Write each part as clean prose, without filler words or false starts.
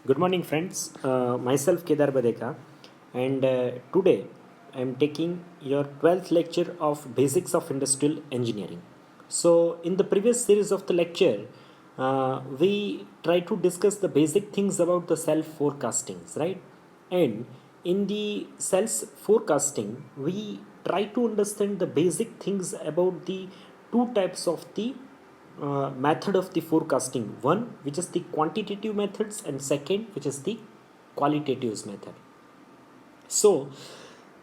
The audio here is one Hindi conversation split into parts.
Good morning, friends. Myself Kedar Badeka, and today I am taking your 12th lecture of Basics of Industrial Engineering. So, in the previous series of the lecture, we try to discuss the basic things about the self forecastings, right? And in the self forecasting, we try to understand the basic things about the two types of the method of the forecasting, one which is the quantitative methods and second which is the qualitatives method. So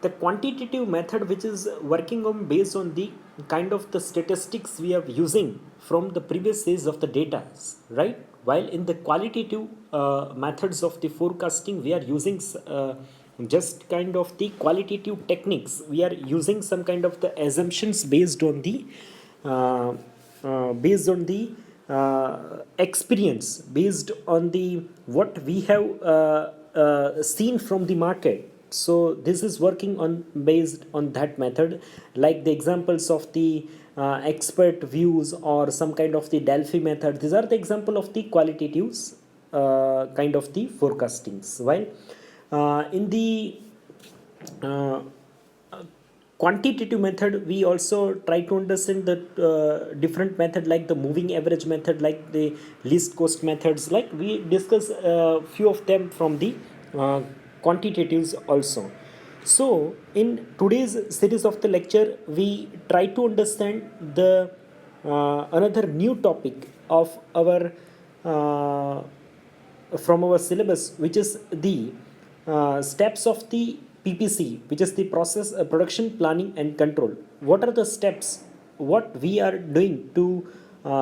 the quantitative method which is working on based on the kind of the statistics we are using from the previous series of the data, right? While in the qualitative methods of the forecasting we are using just kind of the qualitative techniques. We are using some kind of the assumptions uh, based on the experience, based on the what we have seen from the market. So this is working on based on that method, like the examples of the expert views or some kind of the Delphi method. These are the example of the qualitatives kind of the forecastings. While in the uh, quantitative method, we also try to understand the different method, like the moving average method, like the least cost methods, like we discuss a few of them from the quantitatives also. So in today's series of the lecture we try to understand the another new topic of our uh, from our syllabus, which is the steps of the PPC, which is the process production planning and control. What are the steps? What we are doing to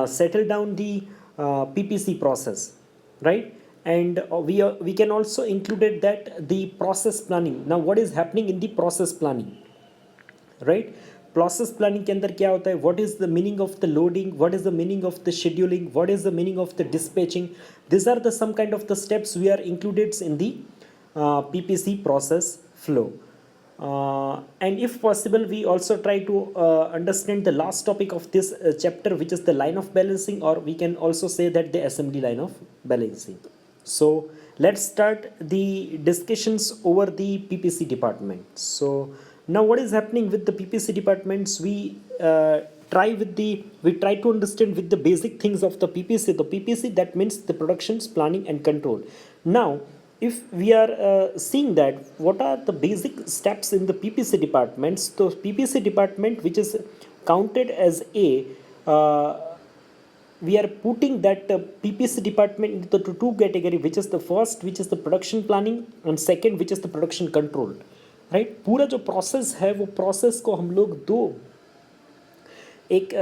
settle down the PPC process, right? And we can also include that the process planning. Now, what is happening in the process planning? Right process planning के अंदर क्या होता है what is the meaning of the loading what is the meaning of the scheduling what is the meaning of the dispatching this are the some kind of the steps we are included in the PPC process flow. And if possible, we also try to understand the last topic of this chapter, which is the line of balancing, or we can also say that the assembly line of balancing. So let's start the discussions over the PPC department. So now what is happening with the PPC departments? We try to understand with the basic things of the PPC. The PPC, that means the productions planning and control. Now if we are seeing that what are the basic steps in the PPC departments, so PPC department which is counted as a we are putting that PPC department into the two category, which is the first, which is the production planning, and second, which is the production control. Right पूरा जो प्रोसेस है वो प्रोसेस को हम लोग दो एक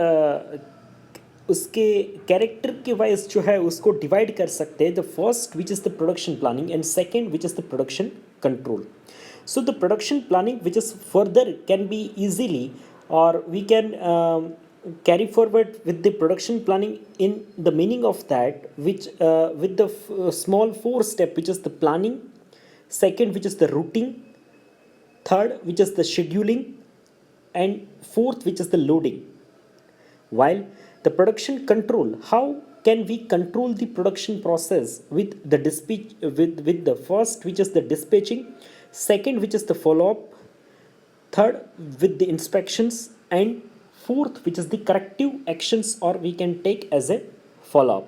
उसके कैरेक्टर के वाइज जो है उसको डिवाइड कर सकते हैं. The first which is the production planning and second which is the production control. So the production planning, which is further can be easily, or we can carry forward with the production planning in the meaning of that, which with the small four step, which is the planning, second which is the routing, third which is the scheduling, and fourth which is the loading. While the production control, how can we control the production process with the dispatch, with the first which is the dispatching, second which is the follow up, third with the inspections, and fourth which is the corrective actions, or we can take as a follow up.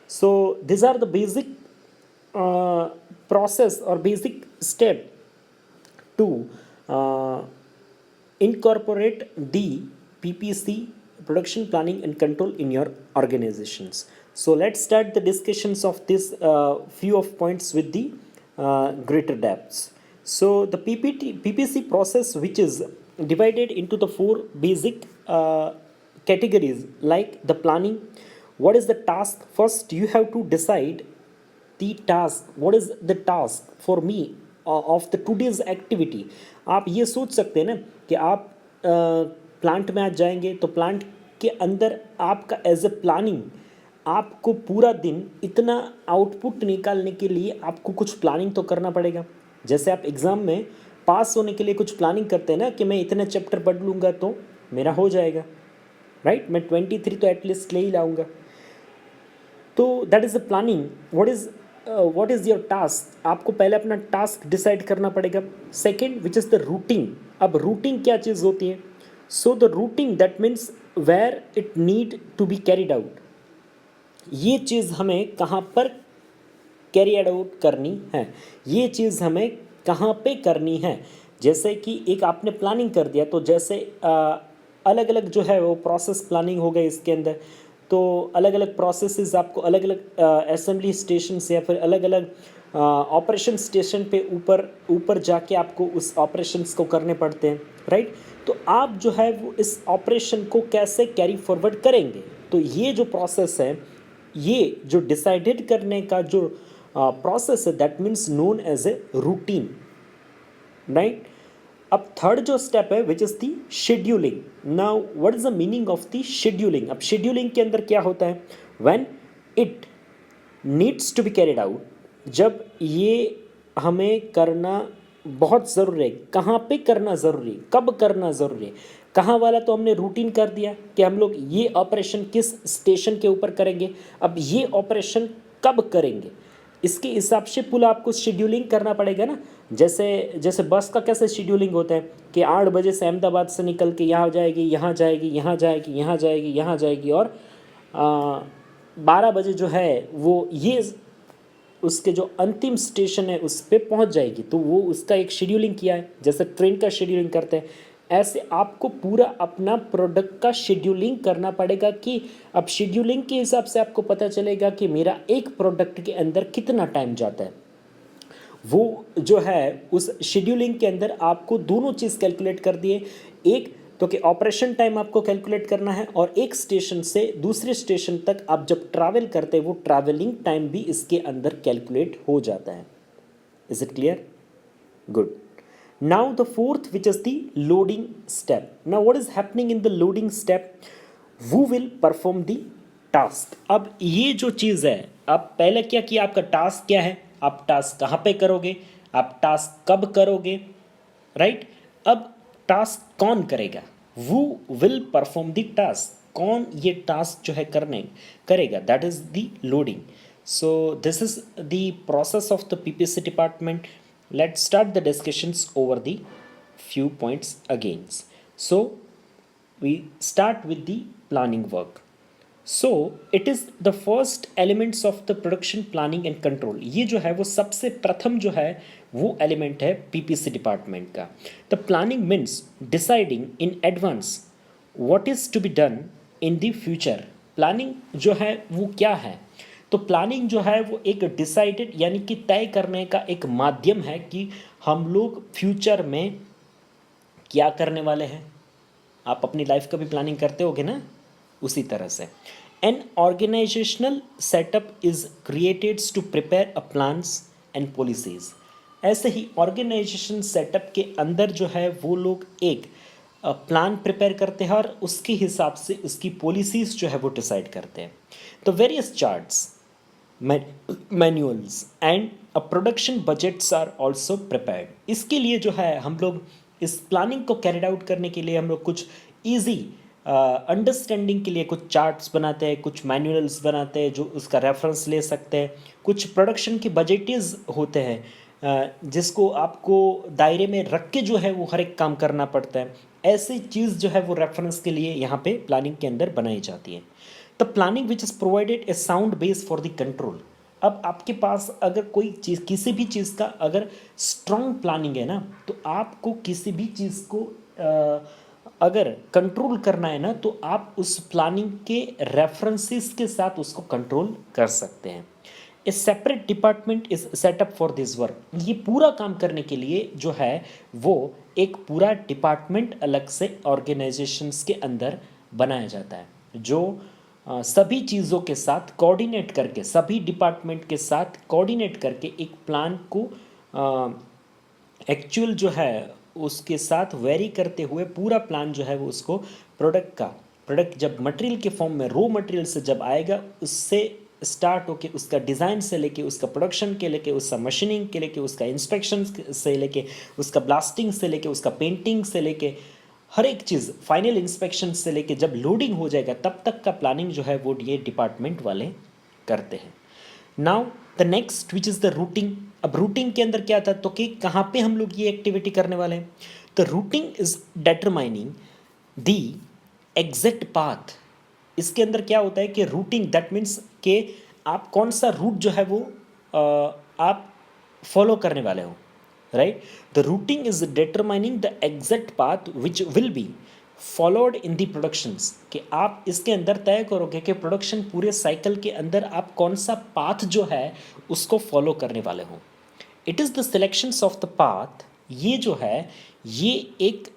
So these are the basic process or basic step to uh, incorporate the PPC, production planning and control, in your organizations. So let's start the discussions of this few of points with the greater depths. So the PPC process, which is divided into the four basic categories, like the planning. What is the task? First you have to decide the task. What is the task for me of the today's activity? आप ये सोच सकते हैं ना कि आप प्लांट में आज जाएंगे तो प्लांट के अंदर आपका एज ए प्लानिंग आपको पूरा दिन इतना आउटपुट निकालने के लिए आपको कुछ प्लानिंग तो करना पड़ेगा. जैसे आप एग्ज़ाम में पास होने के लिए कुछ प्लानिंग करते हैं ना कि मैं इतने चैप्टर पढ़ लूँगा तो मेरा हो जाएगा, राइट? मैं 23 तो एटलीस्ट ले ही लाऊंगा. तो that is the planning. What is what is your task, आपको पहले अपना टास्क डिसाइड करना पड़ेगा. Second which is the routing. अब रूटिंग क्या चीज़ होती है? So the routing that means where it need to be carried out. ये चीज़ हमें कहाँ पर कैरी आउट करनी है, ये चीज़ हमें कहाँ पे करनी है. जैसे कि एक आपने प्लानिंग कर दिया, तो जैसे अलग अलग जो है वो प्रोसेस प्लानिंग हो गई इसके अंदर. तो अलग अलग प्रोसेसेस आपको अलग अलग असेंबली स्टेशन से या फिर अलग अलग ऑपरेशन स्टेशन पे ऊपर ऊपर जाके आपको उस ऑपरेशंस को करने पड़ते हैं, राइट. तो आप जो है वो इस ऑपरेशन को कैसे कैरी फॉरवर्ड करेंगे, तो ये जो प्रोसेस है, ये जो डिसाइडेड करने का जो प्रोसेस है, that means known as a routine, right. अब थर्ड जो स्टेप है which is the scheduling. Now what is the meaning of the scheduling. अब शेड्यूलिंग के अंदर क्या होता है? When it needs to be carried out, जब ये हमें करना बहुत ज़रूरी है. कहाँ पे करना ज़रूरी है, कब करना ज़रूरी है. कहाँ वाला तो हमने रूटीन कर दिया कि हम लोग ये ऑपरेशन किस स्टेशन के ऊपर करेंगे, अब ये ऑपरेशन कब करेंगे, इसके हिसाब से पूरा आपको शेड्यूलिंग करना पड़ेगा ना. जैसे जैसे बस का कैसे शेड्यूलिंग होता है कि 8 बजे से अहमदाबाद से निकल के यहाँ जाएगी, यहाँ जाएगी, यहाँ जाएगी, यहाँ जाएगी, यहाँ जाएगी, और 12 बजे जो है वो ये उसके जो अंतिम स्टेशन है उस पर पहुँच जाएगी. तो वो उसका एक शेड्यूलिंग किया है, जैसे ट्रेन का शेड्यूलिंग करते हैं. ऐसे आपको पूरा अपना प्रोडक्ट का शेड्यूलिंग करना पड़ेगा कि अब शेड्यूलिंग के हिसाब से आपको पता चलेगा कि मेरा एक प्रोडक्ट के अंदर कितना टाइम जाता है. वो जो है उस शेड्यूलिंग के अंदर आपको दोनों चीज़ कैलकुलेट कर दिए. एक तो कि ऑपरेशन टाइम आपको कैलकुलेट करना है, और एक स्टेशन से दूसरे स्टेशन तक आप जब ट्रैवल करते हैं वो ट्रैवलिंग टाइम भी इसके अंदर कैलकुलेट हो जाता है. Is it clear? Good. Now the fourth, which is the loading step. Now what is happening in the loading step? Who will perform the task? अब ये जो चीज़ है, अब पहले क्या किया, आपका टास्क क्या है, आप टास्क कहाँ पे करोगे, आप टास्क कब करोगे, राइट. अब टास्क कौन करेगा? Who will perform the task? कौन ये टास्क जो है करेगा, that is the loading. So this is the process of the PPC department. Let's start the discussions over the few points again. So we start with the planning work. So it is the first elements of the production planning and control. ये जो है वो सबसे प्रथम जो है वो एलिमेंट है PPC डिपार्टमेंट का. The planning means deciding in advance what is to be done in the future. Planning जो है वो क्या है? तो प्लानिंग जो है वो एक डिसाइडेड यानी कि तय करने का एक माध्यम है कि हम लोग फ्यूचर में क्या करने वाले हैं. आप अपनी लाइफ का भी प्लानिंग करते होगे ना, उसी तरह से. An organisational setup is created to prepare a plans and policies. ऐसे ही ऑर्गेनाइजेशन सेटअप के अंदर जो है वो लोग एक प्लान प्रिपेयर करते हैं और उसके हिसाब से उसकी पॉलिसीज जो है वो डिसाइड करते हैं. तो various charts, manuals and a production budgets are also prepared. इसके लिए जो है हम लोग इस प्लानिंग को कैरिड आउट करने के लिए हम लोग कुछ ईजी अंडरस्टैंडिंग के लिए कुछ चार्ट्स बनाते हैं, कुछ मैनुअल्स बनाते हैं जो उसका रेफरेंस ले सकते हैं. कुछ प्रोडक्शन के बजटेज होते हैं जिसको आपको दायरे में रख के जो है वो हर एक काम करना पड़ता है. ऐसी चीज़ जो है वो रेफरेंस के लिए यहाँ पे प्लानिंग के अंदर बनाई जाती है. The planning which is provided A sound base for the control. अब आपके पास अगर कोई चीज़, किसी भी चीज़ का अगर स्ट्रॉन्ग प्लानिंग है ना, तो आपको किसी भी चीज़ को अगर कंट्रोल करना है ना, तो आप उस प्लानिंग के रेफरेंसेस के साथ उसको कंट्रोल कर सकते हैं. ए separate department is setup for this work. ये पूरा काम करने के लिए जो है वो एक पूरा डिपार्टमेंट अलग से ऑर्गेनाइजेशंस के अंदर बनाया जाता है, जो सभी चीज़ों के साथ कोऑर्डिनेट करके, सभी डिपार्टमेंट के साथ कोऑर्डिनेट करके एक प्लान को एक्चुअल जो है उसके साथ वेरी करते हुए पूरा प्लान जो है वो उसको प्रोडक्ट जब मटेरियल के फॉर्म में रॉ मटेरियल से जब आएगा, उससे स्टार्ट होके उसका डिज़ाइन से लेके उसका प्रोडक्शन के लेके उसका मशीनिंग के लेके उसका इंस्पेक्शन से लेके उसका ब्लास्टिंग से लेके उसका पेंटिंग से लेके हर एक चीज़ फाइनल इंस्पेक्शन से लेके जब लोडिंग हो जाएगा तब तक का प्लानिंग जो है वो ये डिपार्टमेंट वाले करते हैं. Now the next which is the routing. अब रूटिंग के अंदर क्या था, तो कि कहाँ पे हम लोग ये एक्टिविटी करने वाले हैं। The routing is determining the exact path. इसके अंदर क्या होता है कि रूटिंग दैट मीन्स कि आप कौन सा रूट जो है वो आप फॉलो करने वाले हो, right. The routing is determining the exact path which will be followed in the productions, कि आप इसके अंदर तय करोगे कि प्रोडक्शन पूरे साइकिल के अंदर आप कौन सा पाथ जो है उसको फॉलो करने वाले हो। It is the selections of the path. ये जो है ये एक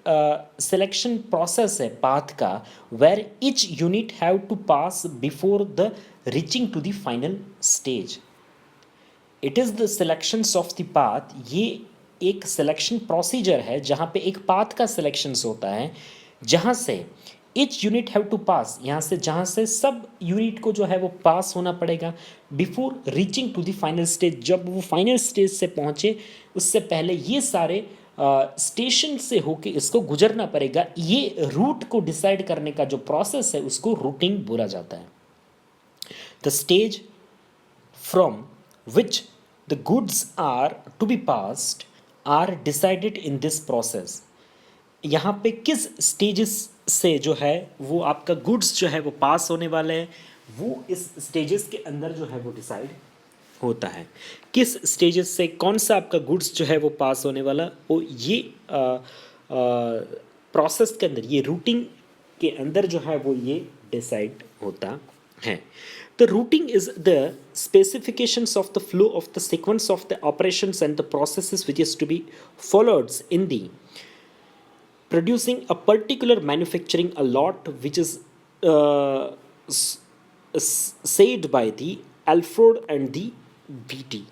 सिलेक्शन प्रोसेस है पाथ का, where each unit have to pass before the reaching to the final stage. It is the selections of the path. ये एक सिलेक्शन प्रोसीजर है जहाँ पे एक पाथ का सिलेक्शंस होता है, जहाँ से इच यूनिट हैव टू पास, यहाँ से जहाँ से सब यूनिट को जो है वो पास होना पड़ेगा before reaching to the final stage. जब वो फाइनल स्टेज से पहुँचे उससे पहले ये सारे स्टेशन से होके इसको गुजरना पड़ेगा। ये रूट को डिसाइड करने का जो प्रोसेस है उसको रूटिंग बोला जाता है। The stage from which the goods are to be passed are decided in this process। यहाँ पे किस स्टेजेस से जो है वो आपका गुड्स जो है वो पास होने वाले हैं, वो इस स्टेजेस के अंदर जो है वो डिसाइड होता है। किस स्टेजेस से कौन सा आपका गुड्स जो है वो पास होने वाला, वो ये प्रोसेस के अंदर, ये रूटिंग के अंदर जो है वो ये डिसाइड होता है। The routing is the specifications of the flow of the sequence of the operations and the processes which is to be followed in the producing a particular manufacturing a lot which is said by the Alfred and the Beatty।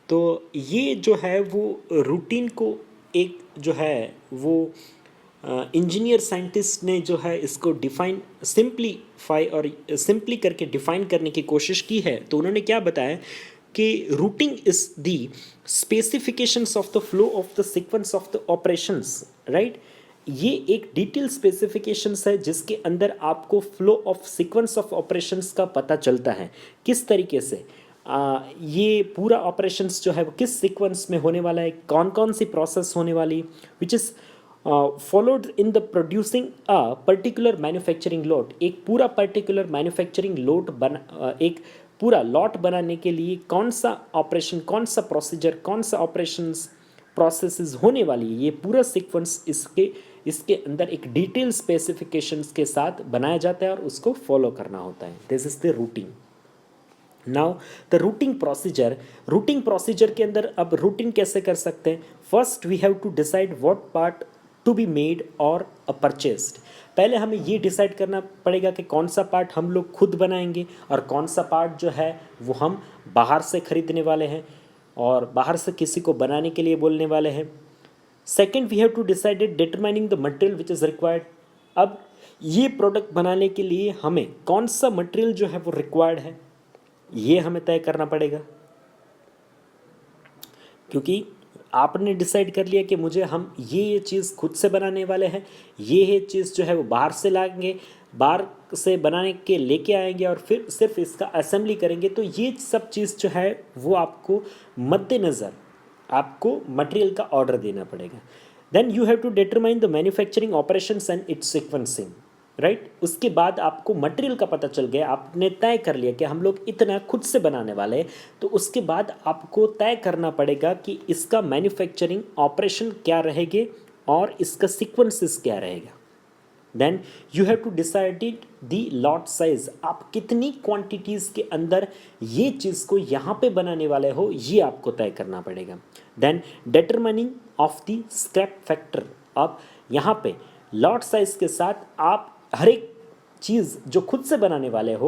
तो ये जो है वो रूटीन को एक जो है वो इंजीनियर साइंटिस्ट ने जो है इसको डिफाइन सिंप्लीफाई और सिंपली करके डिफाइन करने की कोशिश की है। तो उन्होंने क्या बताया कि routing is the specifications of the flow of the sequence of the operations, right. ये एक डिटेल स्पेसिफिकेशंस है जिसके अंदर आपको flow of sequence of operations का पता चलता है, किस तरीके से ये पूरा ऑपरेशंस जो है वो किस सीक्वेंस में होने वाला है, कौन कौन सी प्रोसेस होने वाली, which is followed in the producing a particular manufacturing lot. एक पूरा पर्टिकुलर मैन्युफैक्चरिंग लॉट एक पूरा लॉट बनाने के लिए कौन सा ऑपरेशन, कौन सा प्रोसीजर, कौन सा ऑपरेशंस प्रोसेसेस होने वाली है, ये पूरा सीक्वेंस इसके अंदर एक डिटेल स्पेसिफिकेशंस के साथ बनाया जाता है और उसको फॉलो करना होता है। This is the routing. Now the routing procedure के अंदर अब रूटिंग कैसे कर सकते हैं। First we have to decide what part to be made और परचेस्ड। पहले हमें ये डिसाइड करना पड़ेगा कि कौन सा पार्ट हम लोग खुद बनाएंगे और कौन सा पार्ट जो है वो हम बाहर से खरीदने वाले हैं और बाहर से किसी को बनाने के लिए बोलने वाले हैं। Second we have to decided determining the material which is required. अब ये प्रोडक्ट बनाने के लिए हमें कौन सा मटेरियल जो है वो रिक्वायर्ड है ये हमें तय करना पड़ेगा, क्योंकि आपने डिसाइड कर लिया कि मुझे हम ये चीज़ खुद से बनाने वाले हैं, ये चीज़ जो है वो बाहर से लाएंगे, बाहर से बनाने के लेके आएंगे और फिर सिर्फ इसका असेंबली करेंगे। तो ये सब चीज़ जो है वो आपको मद्देनज़र आपको मटेरियल का ऑर्डर देना पड़ेगा। Then you have to determine the manufacturing operations and its sequencing, right. उसके बाद आपको मटेरियल का पता चल गया, आपने तय कर लिया कि हम लोग इतना खुद से बनाने वाले हैं, तो उसके बाद आपको तय करना पड़ेगा कि इसका मैन्युफैक्चरिंग ऑपरेशन क्या रहेंगे और इसका सीक्वेंसेस क्या रहेगा। Then you have to decided the lot size, आप कितनी क्वांटिटीज़ के अंदर ये चीज़ को यहाँ पे बनाने वाले हो ये आपको तय करना पड़ेगा। Then determining of the scrap factor, आप यहाँ पे लॉट साइज के साथ आप हर एक चीज़ जो खुद से बनाने वाले हो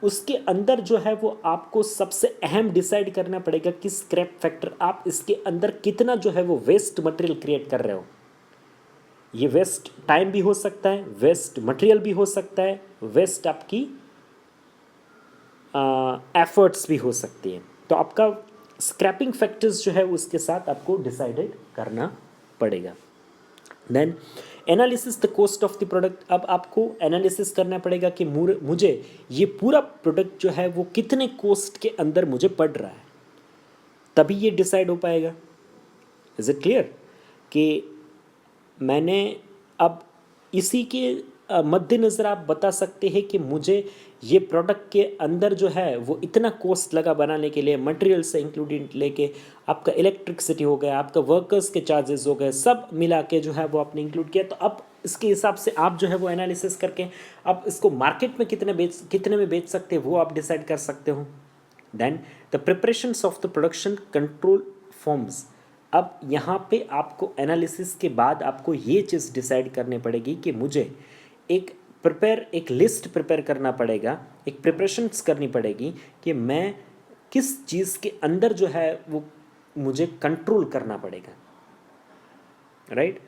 उसके अंदर जो है वो आपको सबसे अहम डिसाइड करना पड़ेगा कि स्क्रैप फैक्टर, आप इसके अंदर कितना जो है वो वेस्ट मटेरियल क्रिएट कर रहे हो। ये वेस्ट टाइम भी हो सकता है, वेस्ट मटेरियल भी हो सकता है, वेस्ट आपकी एफर्ट्स भी हो सकती है। तो आपका स्क्रैपिंग फैक्टर्स जो है उसके साथ आपको डिसाइडेड करना पड़ेगा। Then analysis the cost of the product, अब आपको एनालिसिस करना पड़ेगा कि मुझे ये पूरा प्रोडक्ट जो है वो कितने कॉस्ट के अंदर मुझे पड़ रहा है, तभी ये डिसाइड हो पाएगा। इज़ इट क्लियर कि मैंने अब इसी के मद्देनज़र आप बता सकते हैं कि मुझे ये प्रोडक्ट के अंदर जो है वो इतना कॉस्ट लगा बनाने के लिए, मटेरियल से इंक्लूडेड लेके आपका इलेक्ट्रिसिटी हो गया, आपका वर्कर्स के चार्जेस हो गए, सब मिला के जो है वो आपने इंक्लूड किया। तो अब इसके हिसाब से आप जो है वो एनालिसिस करके अब इसको मार्केट में कितने में बेच सकते हैं वो आप डिसाइड कर सकते हो। Then the preparations of the production control forms, अब यहाँ पे आपको एनालिसिस के बाद आपको ये चीज़ डिसाइड करनी पड़ेगी कि मुझे एक लिस्ट प्रिपेयर करना पड़ेगा, एक प्रिपरेशंस करनी पड़ेगी कि मैं किस चीज़ के अंदर जो है वो मुझे कंट्रोल करना पड़ेगा, राइट।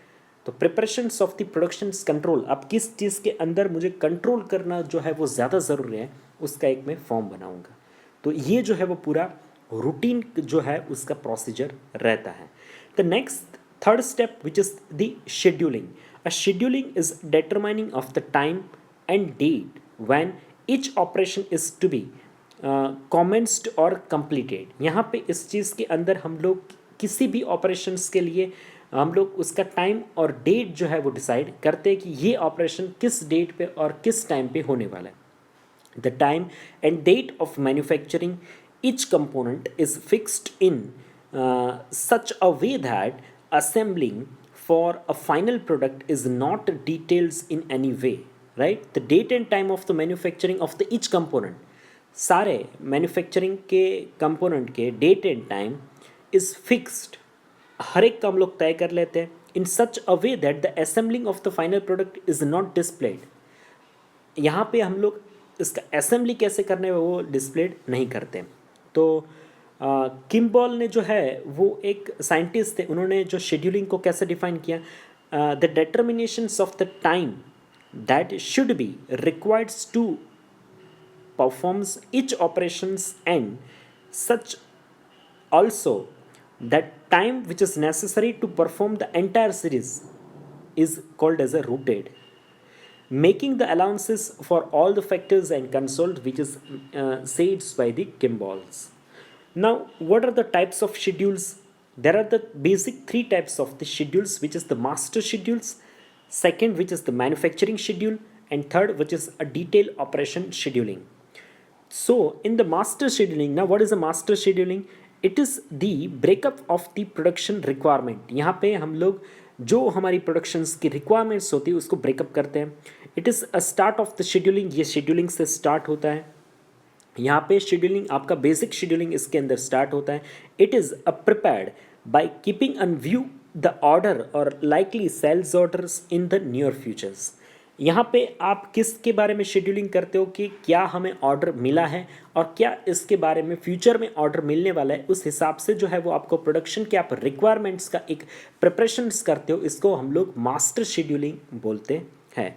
तो preparations of the productions control, अब किस चीज़ के अंदर मुझे कंट्रोल करना जो है वो ज़्यादा ज़रूरी है, उसका एक मैं फॉर्म बनाऊंगा। तो ये जो है वो पूरा रूटीन जो है उसका प्रोसीजर रहता है। The next third step which is the scheduling. A scheduling is determining of the time and date when each operation is to be commenced or completed। यहाँ पे इस चीज़ के अंदर हम लोग किसी भी ऑपरेशंस के लिए हम लोग उसका टाइम और डेट जो है वो डिसाइड करते हैं कि ये ऑपरेशन किस डेट पे और किस टाइम पे होने वाला है। The time and date of manufacturing each component is fixed in such a way that assembling for a final product is not details in any way, right? The date and time of the manufacturing of the each component, सारे मैन्युफैक्चरिंग के कंपोनेंट के date and time is fixed, हर एक का हम लोग तय कर लेते हैं। In such a way that the assembling of the final product is not displayed, यहाँ पे हम लोग इसका असेंबली कैसे करने हैं वो डिस्प्लेड नहीं करते। तो किम्बॉल ने जो है वो एक साइंटिस्ट थे, उन्होंने जो शेड्यूलिंग को कैसे डिफाइन किया, the determinations of the time that should be required to performs each operations and such also that time which is necessary to perform the entire series is called as a routed, making the allowances for all the factors and consult which is said by the Kimballs. Now what are the types of schedules? There are the basic three types of the schedules, which is the master schedules, second which is the manufacturing schedule, and third which is a detailed operation scheduling. So in the master scheduling, now what is the master scheduling? It is the breakup of the production requirement। यहाँ पे हम लोग जो हमारी प्रोडक्शंस की रिक्वायरमेंट्स होती है उसको ब्रेकअप करते हैं। It is a start of the scheduling, ये शेड्यूलिंग से स्टार्ट होता है। यहाँ पे शेड्यूलिंग आपका बेसिक शेड्यूलिंग इसके अंदर स्टार्ट होता है। It is a prepared by keeping on view the order और likely sales orders in the near futures. यहाँ पे आप किसके बारे में शेड्यूलिंग करते हो कि क्या हमें ऑर्डर मिला है और क्या इसके बारे में फ्यूचर में ऑर्डर मिलने वाला है, उस हिसाब से जो है वो आपको प्रोडक्शन के आप रिक्वायरमेंट्स का एक प्रिपरेशंस करते हो। इसको हम लोग मास्टर शेड्यूलिंग बोलते हैं।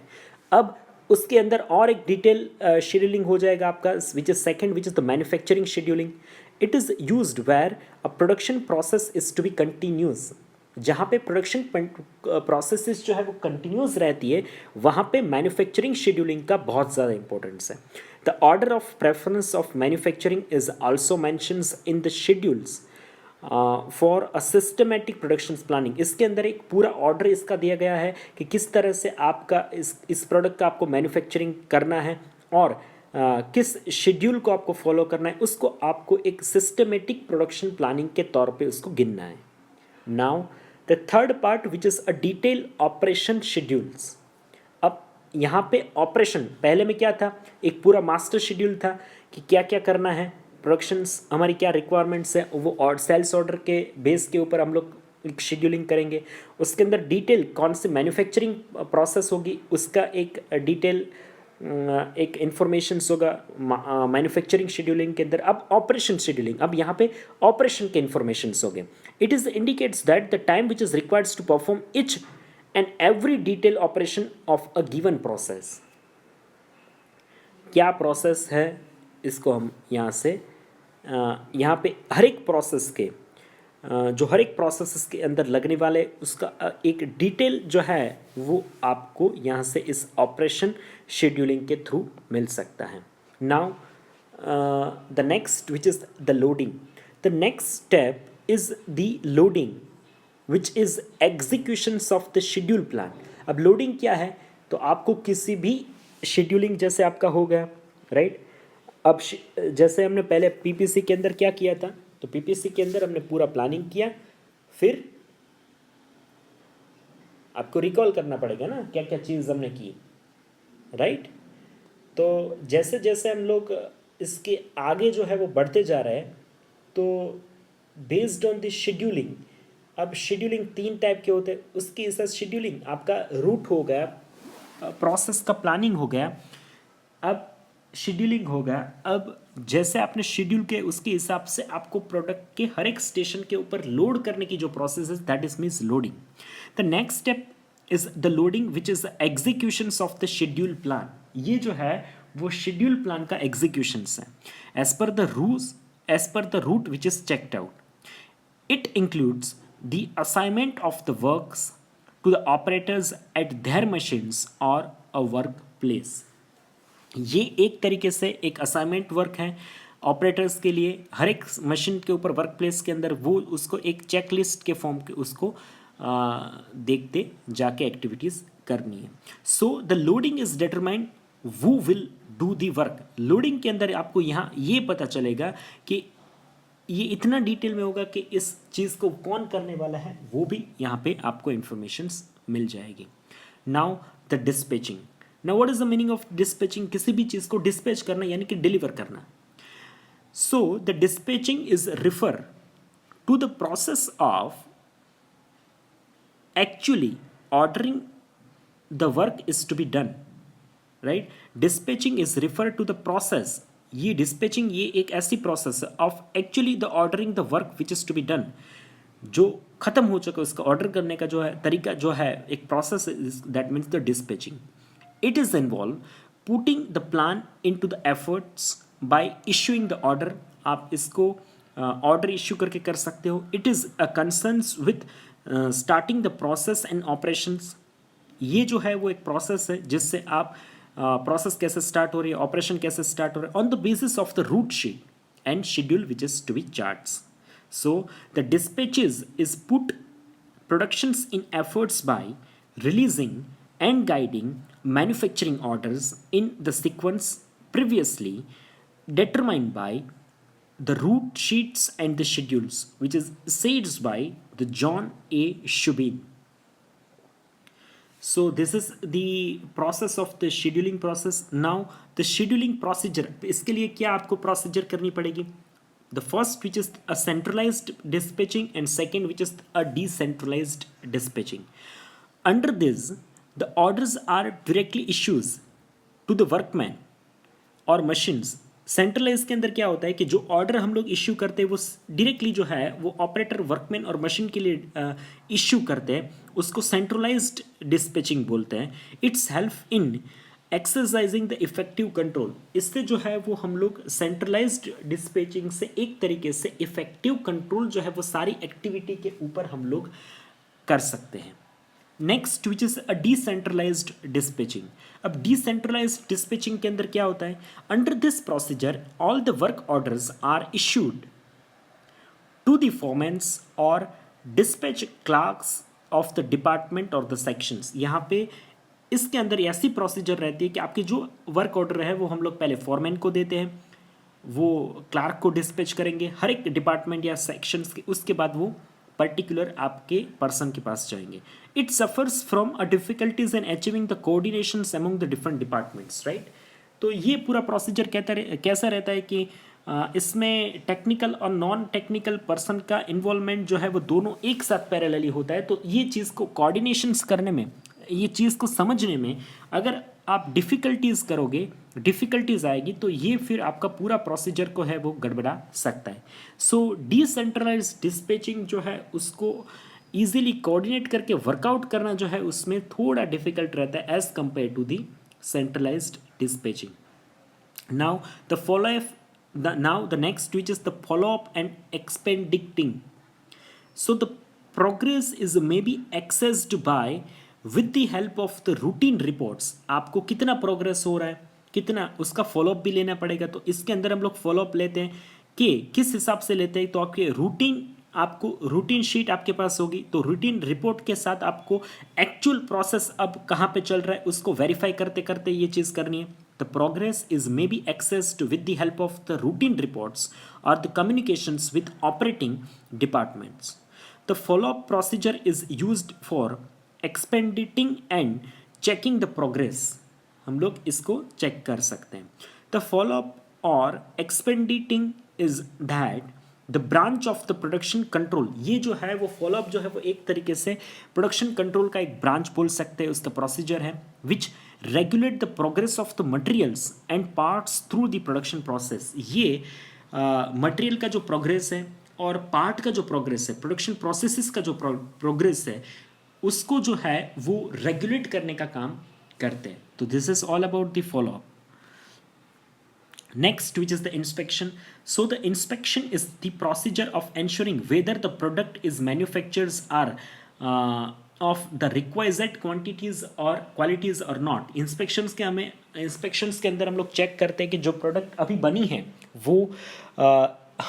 अब उसके अंदर और एक डिटेल शेड्यूलिंग हो जाएगा आपका, which is second, which is the manufacturing scheduling. It is used where a production process is to be continuous. जहाँ पे प्रोडक्शन प्रोसेसेस जो है वो कंटिन्यूस रहती है, वहाँ पे मैन्युफैक्चरिंग शेड्यूलिंग का बहुत ज़्यादा इंपॉर्टेंस है। The order of preference of manufacturing is also mentions in the schedules for a systematic production planning. इसके अंदर एक पूरा ऑर्डर इसका दिया गया है कि किस तरह से आपका इस प्रोडक्ट का आपको मैन्युफैक्चरिंग करना है और किस शेड्यूल को आपको फॉलो करना है, उसको आपको एक सिस्टमेटिक प्रोडक्शन प्लानिंग के तौर पे उसको गिनना है। Now the third part which is a detail operation schedules. अब यहाँ पे ऑपरेशन पहले में क्या था, एक पूरा मास्टर शेड्यूल था कि क्या क्या करना है, प्रोडक्शंस हमारी क्या रिक्वायरमेंट्स है वो और सेल्स ऑर्डर के बेस के ऊपर हम लोग शेड्यूलिंग करेंगे। उसके अंदर डिटेल कौन सी मैन्युफैक्चरिंग प्रोसेस होगी उसका एक डिटेल एक इन्फॉर्मेशंस होगा मैन्युफैक्चरिंग शेड्यूलिंग के अंदर। अब ऑपरेशन शेड्यूलिंग, अब यहाँ पे ऑपरेशन के इन्फॉर्मेशंस हो गए। It is indicates that the time which is required to perform each and every detail operation of a given process. क्या प्रोसेस है इसको हम यहाँ से यहाँ पे हर एक प्रोसेस के जो हर एक प्रोसेस के अंदर लगने वाले उसका एक डिटेल जो है वो आपको यहाँ से इस ऑपरेशन शेड्यूलिंग के थ्रू मिल सकता है. Now the next which is the loading. The next step is the loading which is executions of the schedule plan. अब लोडिंग क्या है, तो आपको किसी भी शेड्यूलिंग जैसे आपका हो गया राइट. अब जैसे हमने पहले पीपीसी के अंदर क्या किया था, तो पीपीसी के अंदर हमने पूरा प्लानिंग किया, फिर आपको रिकॉल करना पड़ेगा ना क्या क्या चीज़ हमने की राइट. तो जैसे जैसे हम लोग इसके आगे जो है वो बढ़ते जा रहे हैं, तो बेस्ड ऑन द शेड्यूलिंग, अब शेड्यूलिंग 3 टाइप के होते हैं. उसके हिसाब से शेड्यूलिंग आपका रूट हो गया, प्रोसेस का प्लानिंग हो गया, अब शेड्यूलिंग हो गया. अब जैसे आपने शेड्यूल के उसके हिसाब से आपको प्रोडक्ट के हर एक स्टेशन के ऊपर लोड करने की जो प्रोसेस है that is means loading. The next step is the loading which is the executions of the schedule plan. ये जो है वो शेड्यूल प्लान का एग्जीक्यूशंस है as per the route which is checked out. It includes the assignment of the works to the operators at their machines or a workplace. ये एक तरीके से एक असाइनमेंट वर्क है ऑपरेटर्स के लिए हर एक मशीन के ऊपर वर्क प्लेस के अंदर. वो उसको एक चेक लिस्ट के फॉर्म के उसको देखते जाके एक्टिविटीज़ करनी है. So the loading is determined who will do the work. Loading के अंदर आपको यहाँ ये पता चलेगा कि ये इतना डिटेल में होगा कि इस चीज़ को कौन करने वाला है, वो भी यहाँ पे आपको इन्फॉर्मेशंस मिल जाएगी. Now the dispatching. Now what is the meaning of dispatching. किसी भी चीज़ को डिस्पैच करना यानी कि डिलीवर करना. So the dispatching is refer to the process of actually ordering the work is to be done right. Dispatching is refer to the process. ये डिस्पैचिंग ये एक ऐसी प्रोसेस है of actually the ordering the work which is to be done. जो खत्म हो चुका है उसका ऑर्डर करने का जो है तरीका जो है एक process that means the dispatching. It is involve putting the plan into the efforts by issuing the order. आप इसको ऑर्डर इशू करके कर सकते हो. It is a concerns with starting the process and operations. ये जो है वो एक प्रोसेस है जिससे आप प्रोसेस कैसे स्टार्ट हो रही है, ऑपरेशन कैसे स्टार्ट हो रहा है on the basis of the route sheet and schedule which is to be charts. So the dispatches is put productions in efforts by releasing and guiding manufacturing orders in the sequence previously determined by the route sheets and the schedules which is said by the John A. Shubin. So this is the process of the scheduling process. Now the scheduling procedure, इसके लिए क्या आपको procedure करनी पड़ेगी. The first which is a centralized dispatching and second which is a decentralized dispatching. Under this the orders are directly issued to the workman or machines. Centralise के अंदर क्या होता है कि जो ऑर्डर हम लोग इश्यू करते हैं वो डायरेक्टली जो है वो ऑपरेटर वर्कमैन और मशीन के लिए इश्यू करते हैं, उसको सेंट्रलाइज्ड डिस्पैचिंग बोलते हैं. It's help in exercising the effective control. इससे जो है वो हम लोग सेंट्रलाइज्ड डिस्पैचिंग से एक तरीके से इफेक्टिव कंट्रोल जो है वो सारी एक्टिविटी के ऊपर हम लोग कर सकते हैं. Next which is a decentralized dispatching. अब डिसेंट्रलाइज्ड डिस्पैचिंग के अंदर क्या होता है. Under this procedure all the work orders are issued to the foremans और dispatch clerks of the department और द सेक्शंस. यहाँ पे इसके अंदर ऐसी प्रोसीजर रहती है कि आपके जो वर्क ऑर्डर है वो हम लोग पहले फोरमैन को देते हैं, वो क्लार्क को डिस्पैच करेंगे हर एक डिपार्टमेंट या सेक्शंस के, उसके बाद वो पर्टिकुलर आपके पर्सन के पास जाएंगे. It suffers from a difficulties in achieving the coordinations among the different departments right. तो ये पूरा प्रोसीजर कैसा रहता है कि इसमें टेक्निकल और नॉन टेक्निकल पर्सन का इन्वॉल्वमेंट जो है वो दोनों एक साथ पैरेलली होता है. तो ये चीज़ को कोऑर्डिनेशंस करने में, ये चीज़ को समझने में अगर आप डिफ़िकल्टीज़ करोगे, डिफ़िकल्टीज़ आएगी तो ये फिर आपका पूरा प्रोसीजर को है वो गड़बड़ा सकता है. सो डिसेंट्रलाइज्ड डिस्पैचिंग जो है उसको ईजिली कोऑर्डिनेट करके वर्कआउट करना जो है उसमें थोड़ा डिफिकल्ट रहता है as compare to the centralized dispatching. Now the next which is the follow up and expediting. So the progress is maybe accessed by with the help of the routine reports. आपको कितना प्रोग्रेस हो रहा है, कितना उसका फॉलोअप भी लेना पड़ेगा. तो इसके अंदर हम लोग फॉलोअप लेते हैं कि किस हिसाब से लेते हैं. तो आपके रूटीन, आपको रूटीन शीट आपके पास होगी, तो रूटीन रिपोर्ट के साथ आपको एक्चुअल प्रोसेस अब कहाँ पे चल रहा है उसको वेरीफाई करते करते ये चीज़ करनी है. The progress is maybe accessed with the help of the routine reports or the communications with operating departments. The follow-up procedure is used for expediting and checking the progress. हम लोग इसको चेक कर सकते हैं. The follow-up or expediting is that the branch of the production control, ये जो है वो फॉलोअप जो है वो एक तरीके से प्रोडक्शन कंट्रोल का एक ब्रांच बोल सकते हैं, उसका प्रोसीजर है विच regulate the progress of the materials and parts through the production process. ये मटेरियल का जो प्रोग्रेस है और पार्ट का जो प्रोग्रेस है, प्रोडक्शन प्रोसेसेस का जो प्रोग्रेस है, उसको जो है वो रेगुलेट करने का काम करते हैं. तो this is all about the follow up. Next, which is the inspection. So the inspection is the procedure of ensuring whether the product is manufactured are of the requisite quantities or qualities or not. Inspections के अंदर हम लोग चेक करते हैं कि जो प्रोडक्ट अभी बनी है वो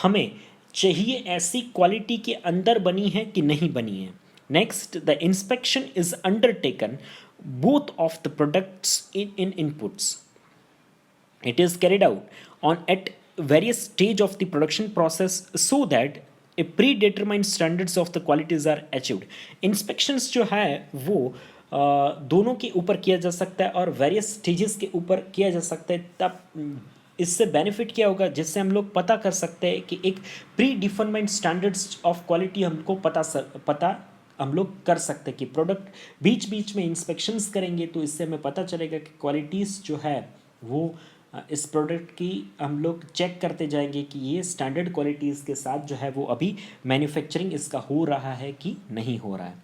हमें चाहिए ऐसी क्वालिटी के अंदर बनी है कि नहीं बनी है. Next, the inspection is undertaken both of the products in inputs. It is carried out on at various stage of the production process so that a predetermined standards of the qualities are achieved. Inspections जो है वो दोनों के ऊपर किया जा सकता है और various stages के ऊपर किया जा सकता है. तब इससे बेनिफिट क्या होगा, जिससे हम लोग पता कर सकते हैं कि एक pre defined standards of quality हमको पता हम लोग कर सकते हैं कि प्रोडक्ट बीच बीच में इंस्पेक्शंस करेंगे तो इससे हमें पता चलेगा कि क्वालिटीज़ जो है वो इस प्रोडक्ट की हम लोग चेक करते जाएंगे कि ये स्टैंडर्ड क्वालिटीज़ के साथ जो है वो अभी मैन्युफैक्चरिंग इसका हो रहा है कि नहीं हो रहा है.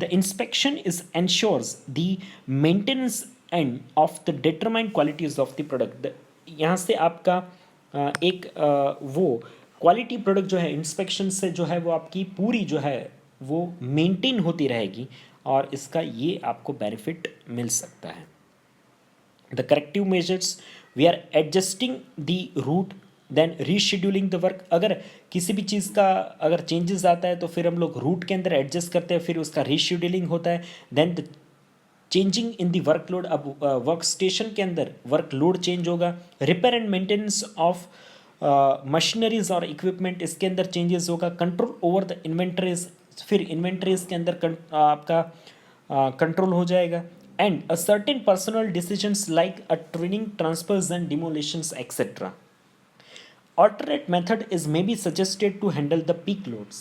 The inspection is ensures the maintenance end of the determined qualities of the product. यहाँ से आपका एक वो क्वालिटी प्रोडक्ट जो है इंस्पेक्शन से जो है वो आपकी पूरी जो है वो मेंटेन होती रहेगी और इसका ये आपको बेनिफिट मिल सकता है. The corrective measures, we are adjusting the route then rescheduling the work. अगर किसी भी चीज़ का अगर चेंजेस आता है तो फिर हम लोग रूट के अंदर एडजस्ट करते हैं, फिर उसका रीशेड्यूलिंग होता है. Then the changing in the workload, अब वर्क स्टेशन के अंदर वर्कलोड चेंज होगा. Repair and maintenance of machineries और इक्विपमेंट, इसके अंदर चेंजेस होगा. कंट्रोल ओवर द इन्वेंटरीज, फिर इन्वेंटरीज के अंदर आपका कंट्रोल हो जाएगा. And a certain personal decisions like a training, transfers and demolitions, etc. Alternate method is maybe suggested to handle the peak loads.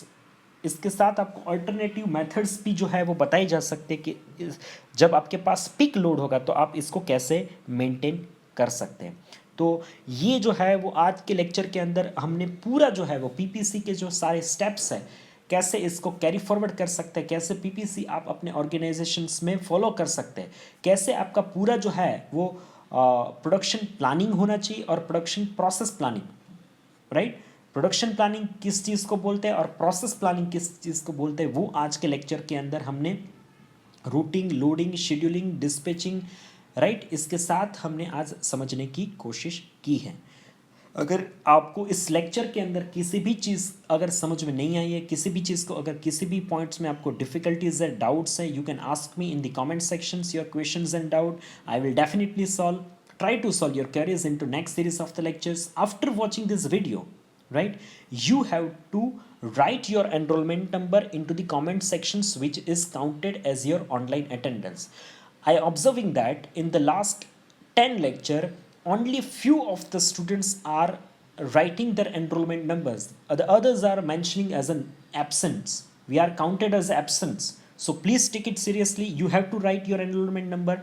इसके साथ आपको अल्टरनेटिव मेथड्स भी जो है वो बताए जा सकते हैं कि जब आपके पास पीक लोड होगा तो आप इसको कैसे मेंटेन कर सकते हैं. तो ये जो है वो आज के लेक्चर के अंदर हमने पूरा जो है वो पीपीसी के जो सारे स्टेप्स हैं कैसे इसको कैरी फॉरवर्ड कर सकते हैं, कैसे पीपीसी आप अपने ऑर्गेनाइजेशंस में फॉलो कर सकते हैं, कैसे आपका पूरा जो है वो प्रोडक्शन प्लानिंग होना चाहिए और production process planning, right. Production planning किस चीज़ को बोलते हैं और प्रोसेस प्लानिंग किस चीज़ को बोलते हैं, वो आज के लेक्चर के अंदर हमने routing, loading, scheduling, dispatching, right, इसके साथ हमने आज समझने की कोशिश की है. अगर आपको इस लेक्चर के अंदर किसी भी चीज़ अगर समझ में नहीं आई है, किसी भी चीज़ को अगर किसी भी पॉइंट्स में आपको डिफिकल्टीज है, डाउट्स है, you can ask me in the comment sections your questions and doubt. I will definitely try to solve your queries into next series of the lectures. After watching this video, right, you have to write your enrollment number into the comment sections, which is counted as your online attendance. I observing that in the last 10 lecture only few of the students are writing their enrollment numbers. The others are mentioning as an absence. We are counted as absence. So please take it seriously. You have to write your enrollment number.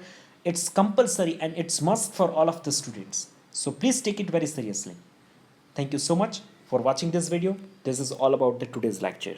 It's compulsory and it's must for all of the students. So please take it very seriously. Thank you so much for watching this video. This is all about the today's lecture.